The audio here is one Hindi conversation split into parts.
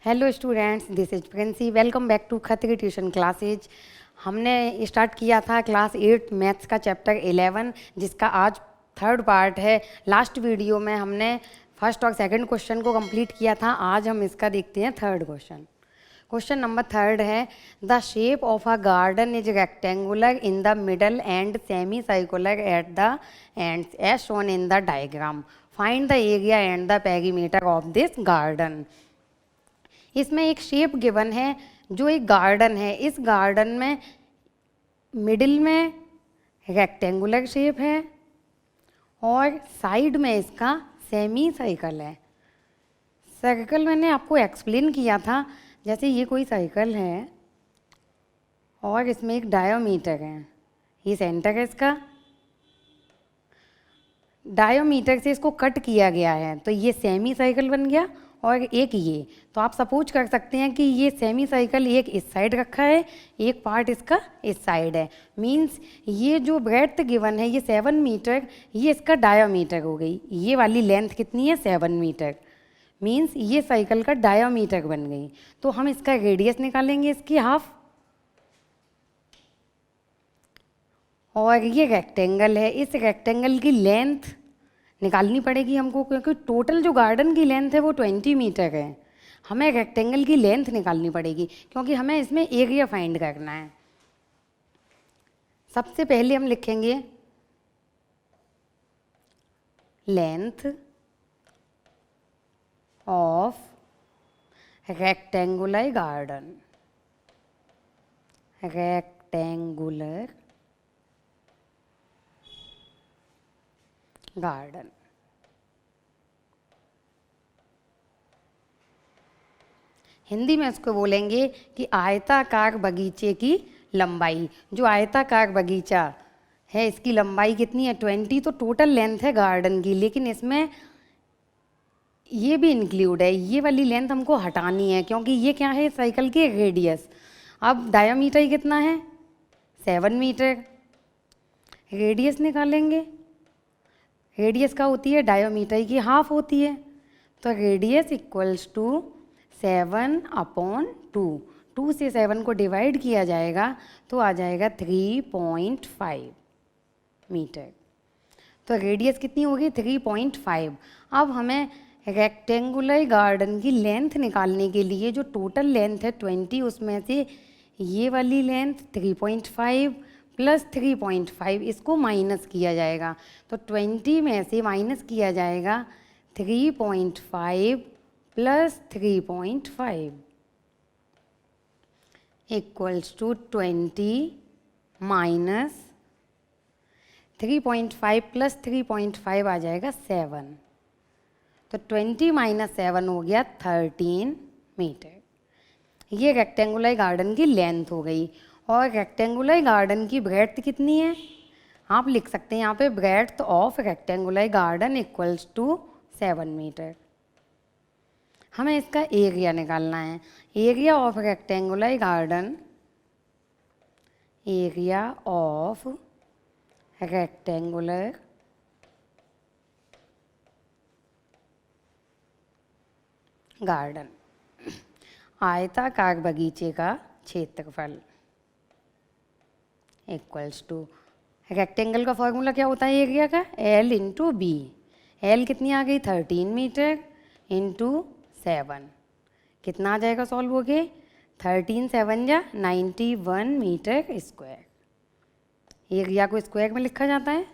Hello students, this is Princy. Welcome back to Khatri tuition classes. हमने स्टार्ट किया था क्लास 8 मैथ्स का चैप्टर 11, जिसका आज थर्ड पार्ट है। लास्ट वीडियो में हमने फर्स्ट और सेकंड क्वेश्चन को कंप्लीट किया था। आज हम इसका देखते हैं third question. Question number third है, the shape of a garden is rectangular in the middle and semi circular at the ends as shown in the diagram. Find the area and the perimeter of this garden. इसमें एक शेप गिवन है जो एक गार्डन है। इस गार्डन में मिडिल में रेक्टेंगुलर शेप है और साइड में इसका सेमी सर्कल है। सर्कल मैंने आपको एक्सप्लेन किया था, जैसे ये कोई सर्कल है और इसमें एक डायोमीटर है, ये सेंटर है इसका। डायोमीटर से इसको कट किया गया है तो ये सेमी सर्कल बन गया और एक ये। तो आप सपोज कर सकते हैं कि ये सेमी सर्कल एक इस साइड रखा है, एक पार्ट इसका इस साइड है। मींस ये जो ब्रेड्थ गिवन है ये 7 मीटर, ये इसका डायोमीटर हो गई। ये वाली लेंथ कितनी है? 7 मीटर। मींस ये सर्कल का डायोमीटर बन गई। तो हम इसका रेडियस निकालेंगे, इसकी हाफ। और ये रेक्टेंगल है, इस रेक्टेंगल की लेंथ निकालनी पड़ेगी हमको, क्योंकि टोटल जो गार्डन की लेंथ है वो 20 मीटर है। हमें रेक्टेंगल की लेंथ निकालनी पड़ेगी क्योंकि हमें इसमें एरिया फाइंड करना है। सबसे पहले हम लिखेंगे length of rectangular garden. Rectangular garden. Hindi में इसको बोलेंगे कि आयताकार बगीचे की लंबाई। जो आयताकार बगीचा है इसकी लंबाई कितनी है? 20। तो टोटल लेंथ है गार्डन की, लेकिन इसमें ये भी इंक्लूड है। ये वाली लेंथ हमको हटानी है क्योंकि ये क्या है? साइकिल के रेडियस। अब डायमीटर कितना है? 7 मीटर। रेडियस निकालेंगे। रेडियस का होती है? डायोमीटर की हाफ होती है। तो रेडियस इक्वल्स टू 7/2। 2 से 7 को डिवाइड किया जाएगा तो आ जाएगा 3.5 मीटर। तो रेडियस कितनी होगी? 3.5। अब हमें रेक्टेंगुलर गार्डन की लेंथ निकालने के लिए जो टोटल लेंथ है 20, उसमें से ये वाली लेंथ 3.5 प्लस 3.5 इसको माइनस किया जाएगा। तो 20 में से माइनस किया जाएगा 3.5 plus 3.5 equals to 20 minus 3.5 plus 3.5 आ जाएगा 7। तो 20 माइनस 7 हो गया 13 मीटर। ये रेक्टेंगुलर गार्डन की लेंथ हो गई। और रेक्टेंगुलर गार्डन की ब्रेड्थ कितनी है? आप लिख सकते हैं यहाँ पे breadth of rectangular garden equals to 7 मीटर। हमें इसका एरिया निकालना है। Area of rectangular garden, area of rectangular garden, आयताकार बगीचे का क्षेत्रफल इक्वल्स टू, रेक्टेंगल का फॉर्मूला क्या होता है एरिया का? L into B. एल कितनी आ गई? 13 मीटर इंटू 7। कितना आ जाएगा सॉल्व हो गए? 13 7 जा 91 मीटर स्क्वायर। एरिया को स्क्वायर में लिखा जाता है।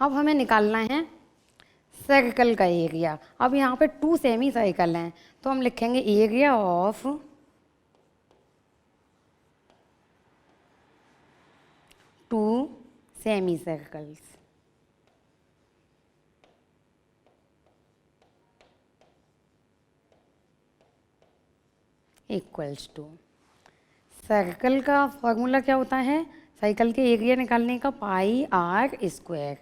अब हमें निकालना है सर्कल का एरिया। अब यहाँ पे 2 सेमी सर्कल हैं तो हम लिखेंगे area of 2 semi circles equals to, circle का फॉर्मूला क्या होता है साइकिल के एरिया निकालने का? Pi r square.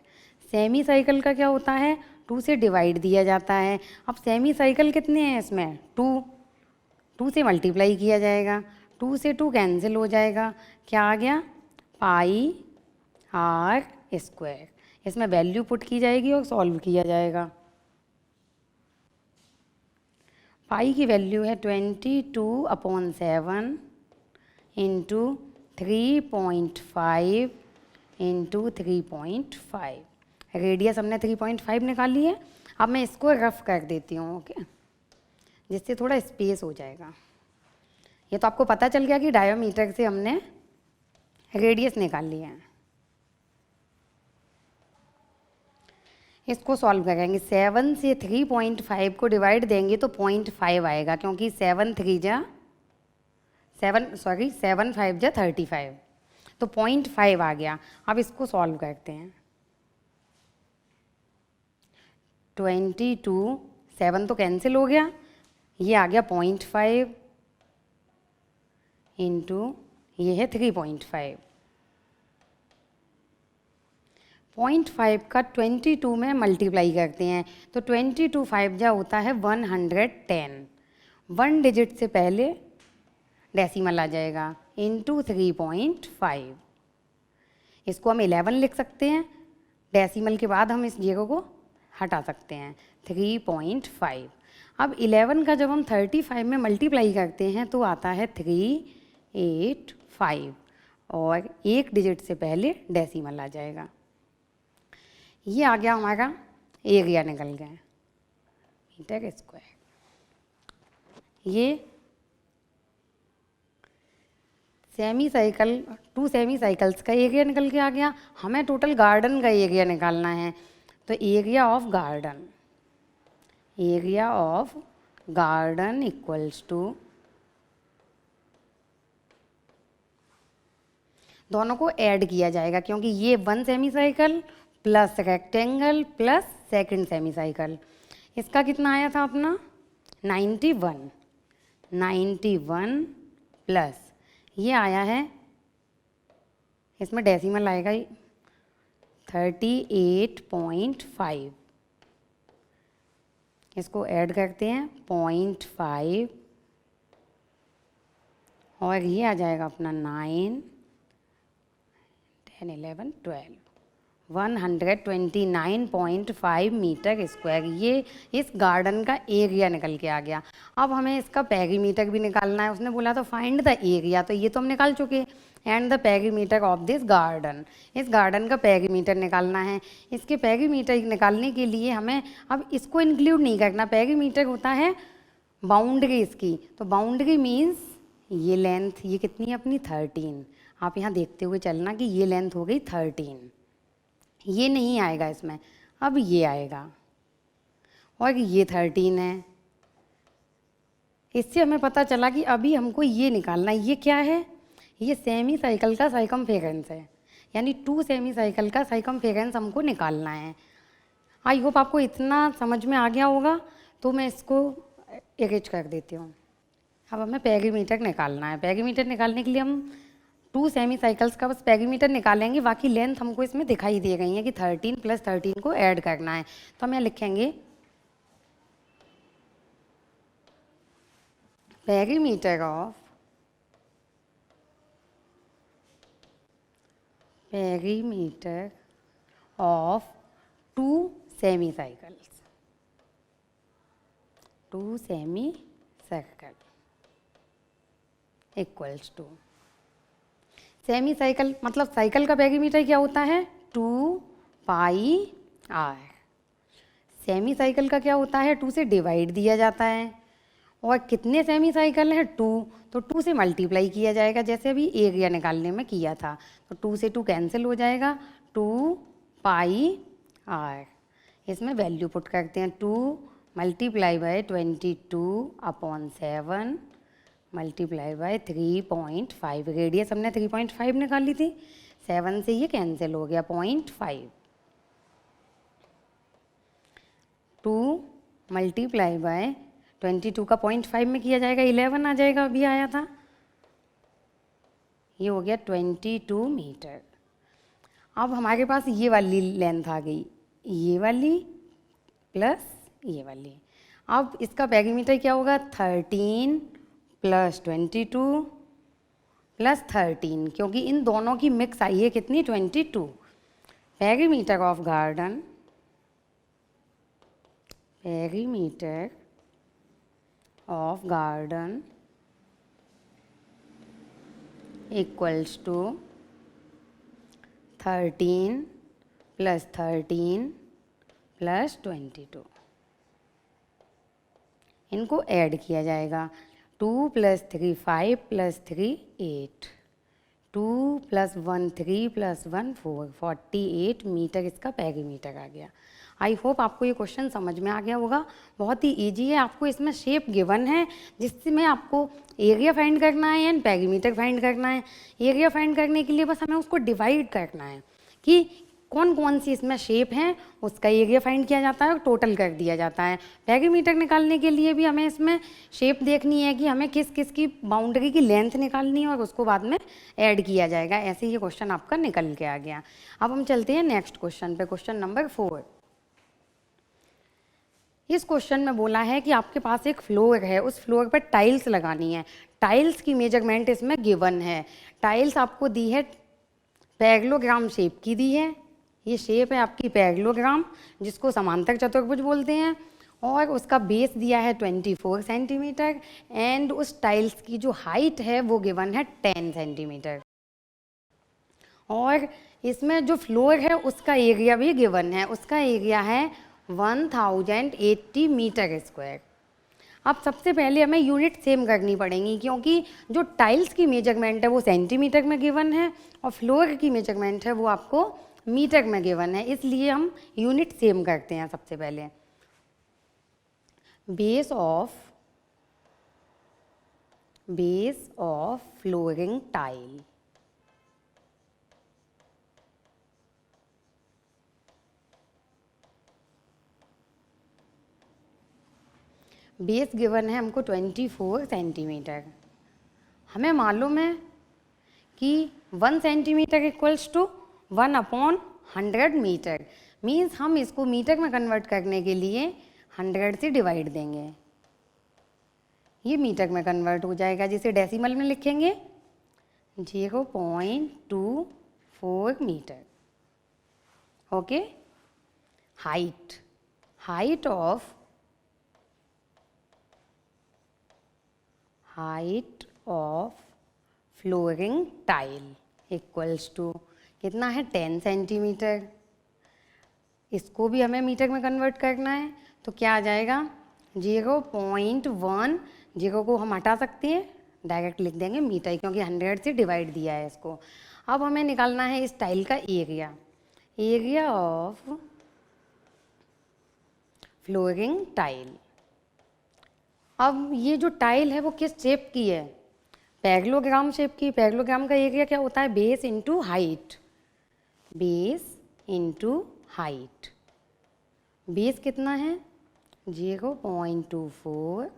Semi cycle का क्या होता है? 2 से डिवाइड दिया जाता है। अब सेमी साइकिल कितने हैं इसमें? 2 से मल्टीप्लाई किया जाएगा, 2 से 2 कैंसिल हो जाएगा। क्या आ गया? पाई आर स्क्वायर। इसमें वैल्यू पुट की जाएगी और सॉल्व किया जाएगा। पाई की वैल्यू है 22/7 इंटू 3.5 इंटू 3.5। रेडियस हमने 3.5 निकाली है। अब मैं इसको रफ कर देती हूँ, ओके, जिससे थोड़ा स्पेस हो जाएगा। ये तो आपको पता चल गया कि डायोमीटर से हमने रेडियस निकाल लिया है। इसको सॉल्व करेंगे। 7 से 3.5 को डिवाइड देंगे तो 0.5 आएगा, क्योंकि 7 5 जा 35, तो 0.5 आ गया। अब इसको सॉल्व करते हैं। 22, 7 तो कैंसिल हो गया, ये आ गया 0.5 इंटू ये है 3.5। 0.5 का 22 में मल्टीप्लाई करते हैं तो 22 5 जा होता है 110। 1 डिजिट से पहले डेसिमल आ जाएगा इंटू 3.5। इसको हम 11 लिख सकते हैं। डेसिमल के बाद हम इस जीरो को हटा सकते हैं। 3.5। अब 11 का जब हम 35 में मल्टीप्लाई करते हैं तो आता है 385 और 1 डिजिट से पहले डेसिमल आ जाएगा। ये आ गया हमारा एरिया, निकल गया मीटर स्क्वायर। ये सेमी साइकिल 2 सेमी साइकिल्स का एरिया निकल के आ गया। हमें टोटल गार्डन का एरिया निकालना है, तो area of garden equals to, दोनों को ऐड किया जाएगा, क्योंकि ये 1 semi cycle plus rectangle plus second semi cycle, इसका कितना आया था अपना 91 प्लस ये आया है, इसमें डेसिमल आएगा 38.5। इसको ऐड करते हैं 0.5 और ये आ जाएगा अपना 9, 10, 11, 12, 129.5 मीटर स्क्वायर। ये इस गार्डन का एरिया निकल के आ गया। अब हमें इसका पेरीमीटर भी निकालना है। उसने बोला तो फाइंड द एरिया, तो ये तो हम निकाल चुके। And the perimeter of this garden, इस गार्डन का पेरीमीटर निकालना है। इसके पेरीमीटर निकालने के लिए हमें अब इसको इंक्लूड नहीं करना। पेरीमीटर होता है बाउंड्री इसकी, तो बाउंड्री मीन्स ये लेंथ, ये कितनी है अपनी 13। आप यहाँ देखते हुए चलना कि ये लेंथ हो गई 13। ये नहीं आएगा इसमें, अब ये आएगा और ये 13 है। इससे हमें पता चला कि अभी हमको ये निकालना है। ये क्या है? ये सेमी साइकिल का साइकमफेरेंस है, यानी 2 सेमी साइकिल का साइकमफेरेंस हमको निकालना है। आई होप आपको इतना समझ में आ गया होगा। तो मैं इसको इरेज कर देती हूँ। अब हमें पेरीमीटर निकालना है। पेरीमीटर निकालने के लिए हम 2 सेमी साइकिल्स का बस पेरीमीटर निकालेंगे, बाकी लेंथ हमको इसमें दिखाई दे गई है कि 13 प्लस 13 को ऐड करना है। तो हम यहाँ लिखेंगे perimeter of 2 semi cycles, 2 semi circle equals to, semi cycle मतलब साइकिल का पेरीमीटर क्या होता है 2 पाई r। सेमी साइकिल का क्या होता है 2 से डिवाइड दिया जाता है, और कितने सेमी साइकिल हैं 2, तो 2 से मल्टीप्लाई किया जाएगा, जैसे अभी एरिया निकालने में किया था। तो 2 से 2 कैंसिल हो जाएगा, 2 पाई r। इसमें वैल्यू पुट करते हैं 2 multiply by 22/7 multiply by 3.5। Radius हमने 3.5 निकाली थी, 7 से ये कैंसिल हो गया 0.5। 2 मल्टीप्लाई बाय 22 का 0.5 में किया जाएगा 11 आ जाएगा, अभी आया था। ये हो गया 22 मीटर। अब हमारे पास ये वाली लेंथ आ गई, ये वाली प्लस ये वाली। अब इसका पेरीमीटर क्या होगा 13 प्लस 22 प्लस 13, क्योंकि इन दोनों की मिक्स आई है कितनी 22। Perimeter of garden, perimeter of garden equals to 13 plus 13 plus 22। इनको ऐड किया जाएगा। 2 + 3 5 + 3 8, 2 + 1 3 + 1 4, 48 मीटर इसका पेरीमीटर आ गया। आई होप आपको ये क्वेश्चन समझ में आ गया होगा। बहुत ही इजी है। आपको इसमें शेप गिवन है जिसमें आपको एरिया फाइंड करना है एंड पेरीमीटर फाइंड करना है। एरिया फाइंड करने के लिए बस हमें उसको डिवाइड करना है कि कौन कौन सी इसमें शेप हैं, उसका एरिया फाइंड किया जाता है और टोटल कर दिया जाता है। पेरीमीटर निकालने के लिए भी हमें इसमें शेप देखनी है कि हमें किस किस की बाउंड्री की लेंथ निकालनी है और उसको बाद में ऐड किया जाएगा। ऐसे ये क्वेश्चन आपका निकल के आ गया। अब हम चलते हैं नेक्स्ट क्वेश्चन पे, क्वेश्चन नंबर 4। इस क्वेश्चन में बोला है कि आपके पास एक फ्लोर है, उस फ्लोर पर टाइल्स लगानी है। टाइल्स की मेजरमेंट इसमें गिवन है। टाइल्स आपको दी है पैरेललोग्राम शेप की दी है। ये शेप है आपकी पैरेललोग्राम, जिसको समांतर चतुर्भुज बोलते हैं, और उसका बेस दिया है 24 सेंटीमीटर एंड उस टाइल्स की जो हाइट है वो गिवन है 10 सेंटीमीटर। और इसमें जो फ्लोर है उसका एरिया भी गिवन है, उसका एरिया है 1080 मीटर स्क्वायर। अब सबसे पहले हमें यूनिट सेम करनी पड़ेंगी, क्योंकि जो टाइल्स की मेजरमेंट है वो सेंटीमीटर में गिवन है और फ्लोर की मेजरमेंट है वो आपको मीटर में गिवन है, इसलिए हम यूनिट सेम करते हैं। सबसे पहले base of flooring tile, base given है हमको 24 सेंटीमीटर। हमें मालूम है कि 1 centimetre equals to 1/100 metre. Means हम इसको मीटर में कन्वर्ट करने के लिए 100 से डिवाइड देंगे, ये मीटर में कन्वर्ट हो जाएगा, जिसे डेसिमल में लिखेंगे 0.24 metre. Okay. Height of flooring tile equals to कितना है 10 सेंटीमीटर। इसको भी हमें मीटर में कन्वर्ट करना है, तो क्या आ जाएगा 0.1। 0 को हम हटा सकते हैं, डायरेक्ट लिख देंगे मीटर, क्योंकि 100 से डिवाइड दिया है इसको। अब हमें निकालना है इस टाइल का एरिया ऑफ फ्लोरिंग टाइल। अब ये जो टाइल है वो किस शेप की है, पैरेललोग्राम शेप की। पैरेललोग्राम का एरिया क्या होता है, बेस इंटू हाइट। बेस कितना है 0.24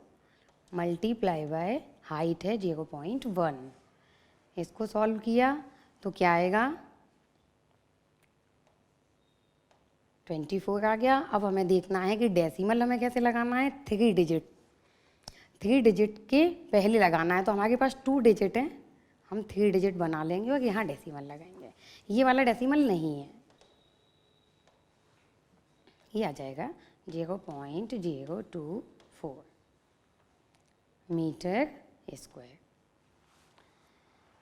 मल्टीप्लाई बाय हाइट है 0.1। इसको सॉल्व किया तो क्या आएगा 24 आ गया। अब हमें देखना है कि डेसिमल हमें कैसे लगाना है। 3 डिजिट के पहले लगाना है, तो हमारे पास 2 डिजिट हैं, हम 3 डिजिट बना लेंगे और यहाँ डेसिमल लगाएंगे। ये वाला डेसिमल नहीं है, ये आ जाएगा 0.024 मीटर स्क्वायर।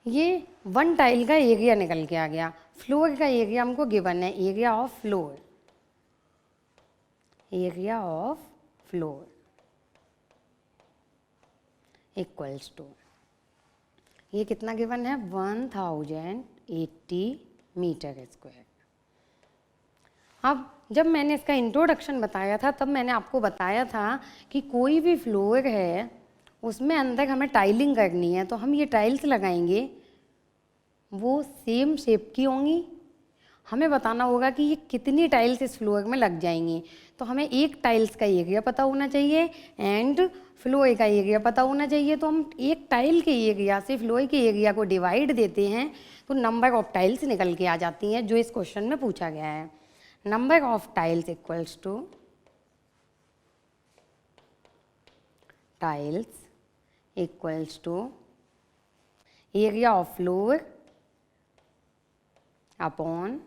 ये 1 टाइल का एरिया निकल के आ गया। फ्लोर का एरिया हमको गिवन है, area of floor equals to, ये कितना गिवन है 1080 मीटर स्क्वायर। अब जब मैंने इसका इंट्रोडक्शन बताया था तब मैंने आपको बताया था कि कोई भी फ्लोर है उसमें अंदर हमें टाइलिंग करनी है, तो हम ये टाइल्स लगाएंगे, वो सेम शेप की होंगी। हमें बताना होगा कि ये कितनी टाइल्स इस फ्लोर में लग जाएंगी। तो हमें एक टाइल्स का एरिया पता होना चाहिए एंड फ्लोर का एरिया पता होना चाहिए। तो हम एक टाइल के एरिया से फ्लोर के एरिया को डिवाइड देते हैं तो नंबर ऑफ टाइल्स निकल के आ जाती हैं, जो इस क्वेश्चन में पूछा गया है। Number of tiles equals to area of floor upon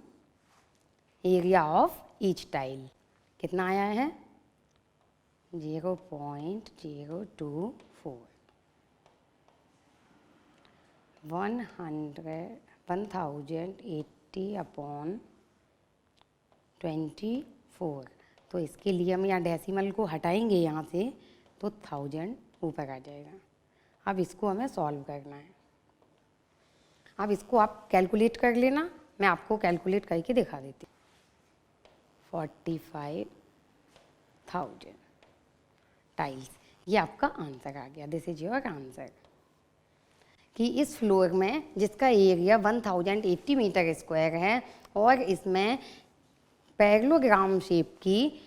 area of each tile. कितना आया है 0.024 1080 अपॉन 24। तो इसके लिए हम यहाँ डेसिमल को हटाएंगे यहाँ से, तो 1000 ऊपर आ जाएगा। अब इसको हमें सॉल्व करना है। अब इसको आप कैलकुलेट कर लेना, मैं आपको कैलकुलेट करके दिखा देती हूँ। 45,000 टाइल्स, ये आपका आंसर आ गया। दिस इज योर आंसर कि इस फ्लोर में जिसका एरिया 1080 मीटर स्क्वायर है और इसमें पैरेललोग्राम शेप की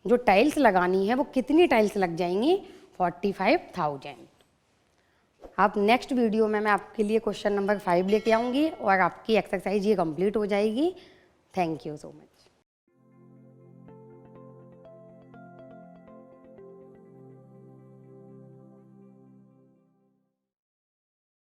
जो टाइल्स लगानी है वो कितनी टाइल्स लग जाएंगी? 45,000। अब नेक्स्ट वीडियो में मैं आपके लिए क्वेश्चन नंबर 5 लेके आऊँगी और आपकी एक्सरसाइज ये कंप्लीट हो जाएगी। Thank you so much.